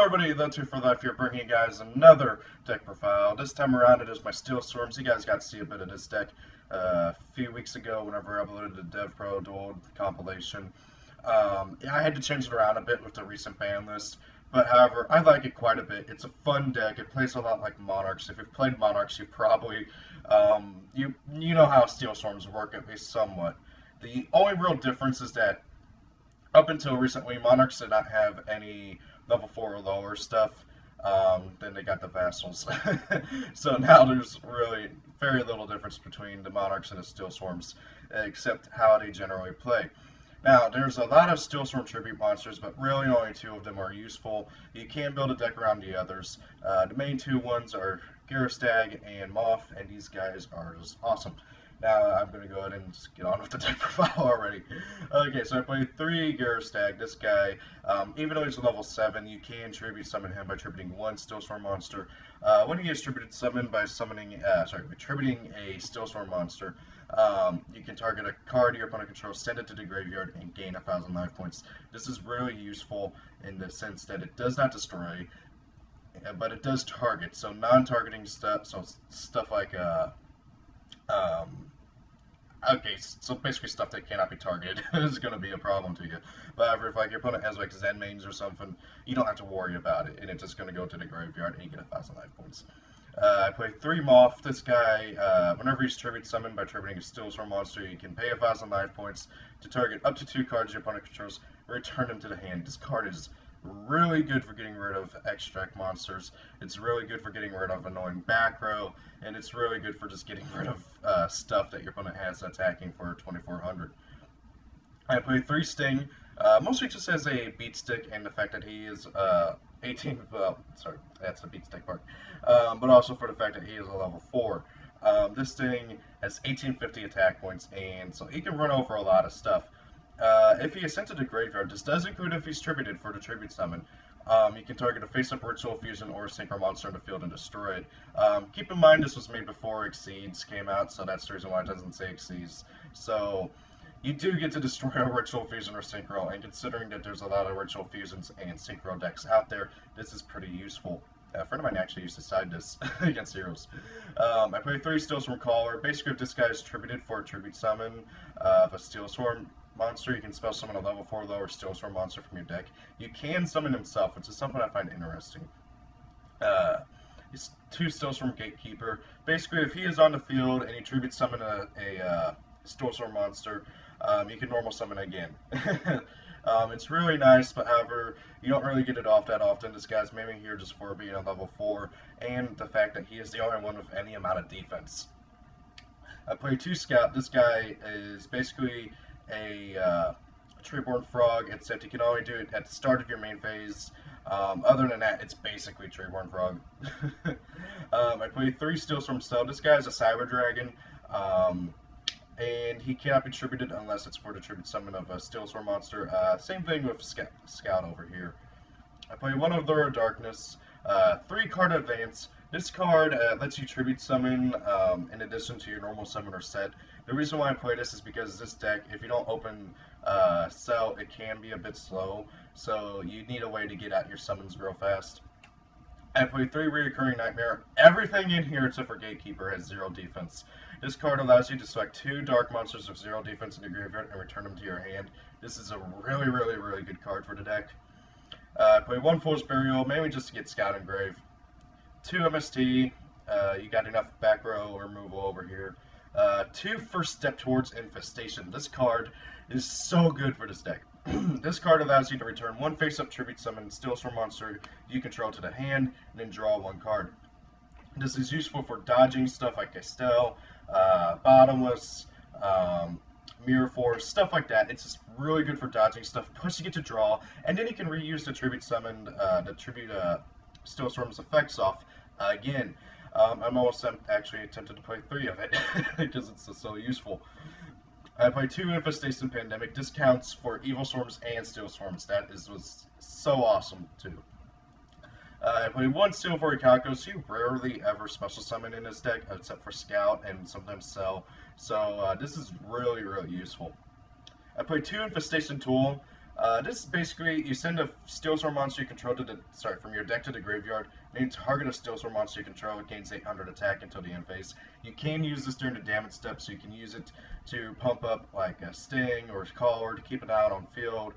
everybody, that's Two for Life here, bringing you guys another deck profile. This time around it is my Steelswarms. You guys got to see a bit of this deck a few weeks ago whenever I uploaded the Devpro dual compilation. Yeah, I had to change it around a bit with the recent ban list, but however, I like it quite a bit. It's a fun deck. It plays a lot like Monarchs. If you've played Monarchs, you probably, you know how Steelswarms work, at least somewhat. The only real difference is that up until recently, Monarchs did not have any level 4 or lower stuff. Then they got the Vassals. So now there's really very little difference between the Monarchs and the Steelswarms, except how they generally play. Now, there's a lot of Steelswarm tribute monsters, but really only two of them are useful. You can build a deck around the others. The main two ones are Garristag and Moth, and these guys are just awesome. Now I'm going to go ahead and just get on with the deck profile already. Okay, so I played 3 Garristag. This guy, even though he's a level 7, you can tribute summon him by tributing 1 Steelswarm monster. When he is tributed summon by tributing a Steelswarm monster, you can target a card your opponent controls, send it to the graveyard, and gain 1,000 life points. This is really useful in the sense that it does not destroy, but it does target. So non-targeting stuff, so stuff like okay, so basically stuff that cannot be targeted is going to be a problem to you. But however, if like your opponent has like Zen mains or something, you don't have to worry about it, and it's just going to go to the graveyard and you get 1,000 life points. I play 3 Moth. This guy, whenever he's tribute summoned by tributing a Steelswarm monster, you can pay 1,000 life points to target up to 2 cards your opponent controls, return them to the hand. This card is really good for getting rid of extract monsters. It's really good for getting rid of annoying back row, and it's really good for just getting rid of stuff that your opponent has attacking for 2,400. I play 3 Sting, mostly just as a beat stick, and the fact that he is 18. Well, sorry, that's the beat stick part. But also for the fact that he is a level 4. This Sting has 1850 attack points, and so he can run over a lot of stuff. If he is sent to the graveyard, this does include if he's tributed for the tribute summon. You can target a face-up Ritual Fusion or a Synchro monster in the field and destroy it. Keep in mind this was made before Exceeds came out, so that's the reason why it doesn't say Exceeds. So you do get to destroy a Ritual Fusion or Synchro, and considering that there's a lot of Ritual Fusions and Synchro decks out there, this is pretty useful. A friend of mine actually used to side this against heroes. I play 3 Steelswarm Caller. Basically, if this guy is tributed for a tribute summon of a Steelswarm monster, you can spell summon a level 4 lower Steelswarm monster from your deck. You can summon himself, which is something I find interesting. He's 2 Steelswarm Gatekeeper. Basically, if he is on the field and you tribute summon a Steelswarm monster, you can normal summon again. It's really nice, but however, you don't really get it off that often. This guy's mainly here just for being a level 4, and the fact that he is the only one with any amount of defense. I play 2 Scout. This guy is basically a Treeborn Frog, except you can only do it at the start of your main phase. Other than that, it's basically Treeborn Frog. I play 3 Steelswarm Cell. This guy is a Cyber Dragon, and he cannot be tributed unless it's for the tribute summon of a Steelswarm monster. Same thing with Scout over here. I play 1 Allure of Darkness, 3 card advance. This card lets you tribute summon in addition to your normal summoner set. The reason why I play this is because this deck, if you don't open Cell, it can be a bit slow, so you need a way to get at your summons real fast. I play 3 Reoccurring Nightmare. Everything in here except for Gatekeeper has 0 defense. This card allows you to select 2 dark monsters with 0 defense in your graveyard and return them to your hand. This is a really good card for the deck. I play 1 Fool's Burial, mainly just to get Scout and Grave. 2 MST, you got enough back row removal over here. 2 First Step Towards Infestation. This card is so good for this deck. This card allows you to return 1 face-up tribute summon Steelswarm monster you control to the hand, and then draw 1 card. This is useful for dodging stuff like Estelle, Bottomless, Mirror Force, stuff like that. It's just really good for dodging stuff. Plus you get to draw, and then you can reuse the tribute summon, the tribute Steelswarm's effects off again. I'm almost actually tempted to play 3 of it because it's just so useful. I play 2 Infestation Pandemic. This counts for Evil Swarms and Steelswarms. That was so awesome too. I play 1 Steelvory Calcos. You rarely ever special summon in this deck except for Scout and sometimes Cell. So this is really useful. I play 2 Infestation Tool. This is basically, you send a Steelswarm monster you control to the, from your deck to the graveyard, and you target a Steelswarm monster you control, it gains 800 attack until the end phase. You can use this during the damage step, so you can use it to pump up like a Sting or a Collar to keep it out on field.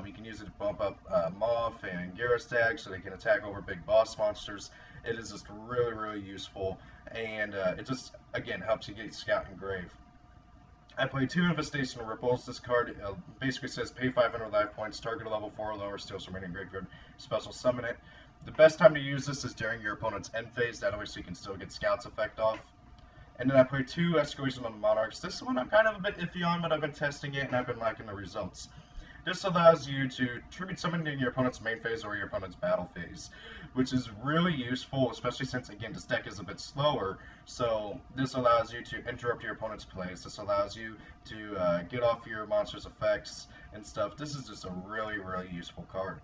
You can use it to bump up Moth and Garristag so they can attack over big boss monsters. It is just really, really useful, and it just, again, helps you get Scout and Grave. I play 2 Infestation Ripples. This card basically says pay 500 life points, target a level 4 or lower, steals from any graveyard, special summon it. The best time to use this is during your opponent's end phase, that way so you can still get Scout's effect off. And then I play 2 Escalation on the Monarchs. This one I'm kind of a bit iffy on, but I've been testing it and I've been liking the results. This allows you to tribute summon in your opponent's main phase or your opponent's battle phase, which is really useful, especially since, again, this deck is a bit slower. So this allows you to interrupt your opponent's plays. This allows you to get off your monster's effects and stuff. This is just a really, really useful card.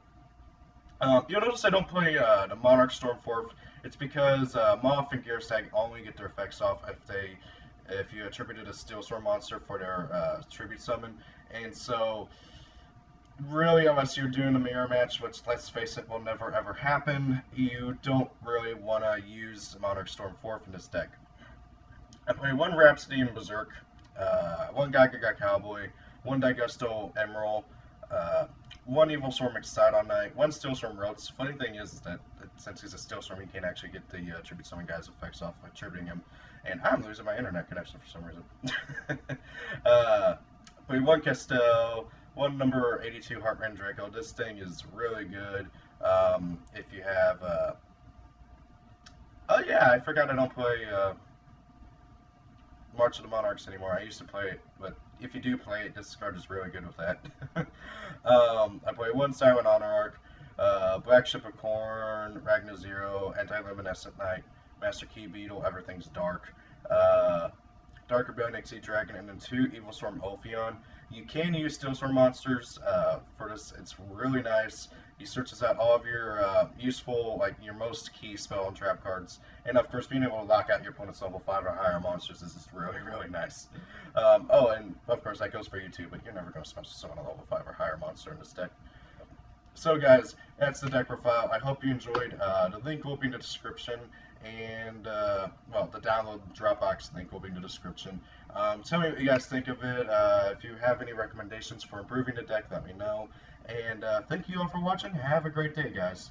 You'll notice I don't play the Monarch Stormforth. It's because Moth and Garristag only get their effects off if you attributed a Steelswarm monster for their tribute summon, and so really, unless you're doing a mirror match, which, let's face it, will never ever happen, you don't really want to use Monarch Stormforth in this deck. I play 1 Rhapsody and Berserk, 1 Gygaga Cowboy, 1 Digusto Emerald, 1 Evil Storm Excidon Knight, 1 Steelswarm Rotes. Funny thing is that since he's a Steelswarm, he can't actually get the tribute summon guy's effects off by tributing him, and I'm losing my internet connection for some reason. Play 1 Castel, 1 number 82 Heartrend Draco. This thing is really good. If you have, oh yeah, I forgot I don't play March of the Monarchs anymore. I used to play it, but if you do play it, this card is really good with that. I play 1 Silent Honor Arc, Black Ship of Corn, Ragnar Zero, Anti-Luminescent Knight, Master Key Beetle, Everything's Dark, Dark Rebellion Exceed Dragon, and then 2 Evil Storm Ophion. You can use Steelswarm monsters for this. It's really nice. He searches out all of your useful, like your most key spell and trap cards, and of course being able to lock out your opponent's level 5 or higher monsters is just really, really nice. Oh, and of course that goes for you too, but you're never going to special summon a level 5 or higher monster in this deck. So guys, that's the deck profile. I hope you enjoyed. The link will be in the description, and well, the download Dropbox link will be in the description. Tell me what you guys think of it. If you have any recommendations for improving the deck, let me know. And thank you all for watching. Have a great day, guys.